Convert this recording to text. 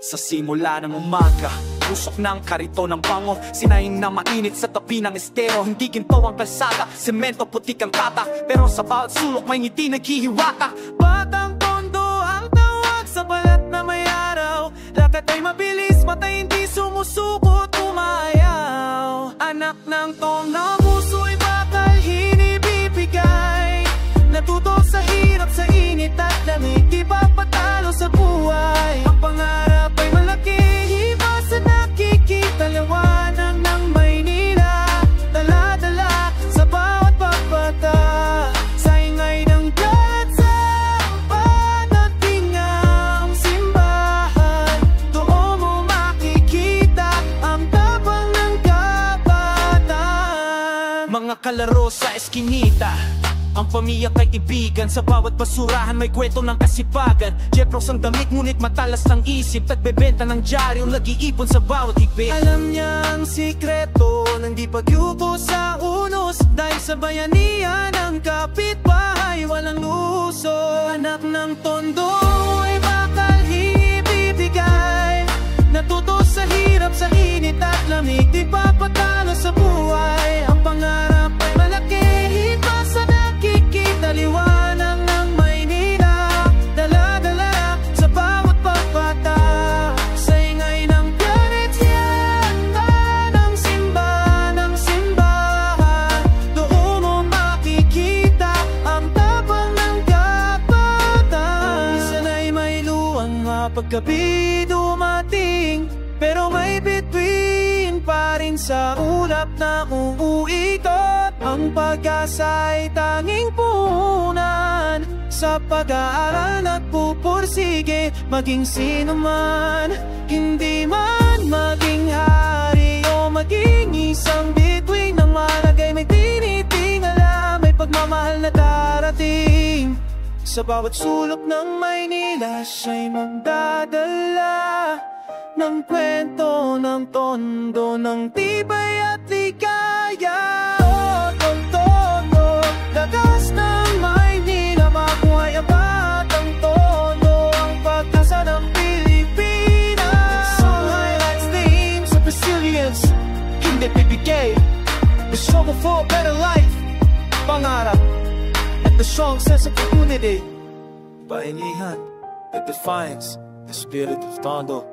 Sa simula ng umaga, usok ng karito ng bango, sinayang na mainit sa tabi ng estero. Hindi ginto ang kalsada, semento putik ang tatak, pero sa bawat sulok may ngiti naghihiwatak. Batang Tondo ang tawag sa balat na may araw. Lakad ay mabilis, matay hindi sumusuko, tumayaw. Anak ng Tondo, puso'y bakal hinibibigay. Natuto sa hirap, sa init at lamig, di pa patalo sa buhay. Ang pangarap ay malaki, iba sa nakikita, liwanag ng Maynila. Dala-dala sa bawat pagbata, sa ingay ng platsa, padating ang simbahan. Doon mo makikita ang tapang ng kabatan. Mga kalaro sa eskinita, ang pamilya kay ibigan, sa bawat basurahan may kwento ng kasipagan. Jepros ang damit ngunit matalas ng isip, nagbebenta ng dyaryo, nag-iipon sa bawat higpit. Alam niya ang sikreto ng di pagyuko sa unos, dahil sa bayanihan ng kapitbahay walang luso. Anak ng Tondo ay bakal ibibigay, natuto sa hirap, sa init at lamig, di pa patalo sa buhay. Ang pangarap ay malaki, iba sa nakikita, liwanag ng Maynila. Dala-dala sa bawat pagbata, sa ingay ng planet yanda ng simbahan. Doon mo makikita ang tapang ng kapatan. Minsan ay may luwang paggabi dumating, pero may bituin pa rin sa ulap na uuikot. Ang pag-asa ay tanging puhunan, sa pag-aaral nagpupursige. Maging sino man, hindi man maging hari o maging isang bituin, ng malagay may tinitingala, may pagmamahal na darating. Sa bawat sulok ng Maynila siya'y magdadala ng kwento ng Tondo, ng tibay at ligaya. O Tondo, lakas ng Maynila, mabuhay ang Batang Tondo, ang pag-asa ng Pilipinas. Song highlights the aims of resilience, hindi bibigay. The struggle for a better life, pangarap, and the strong sense of community. Bayanihan that defines the spirit of Tondo.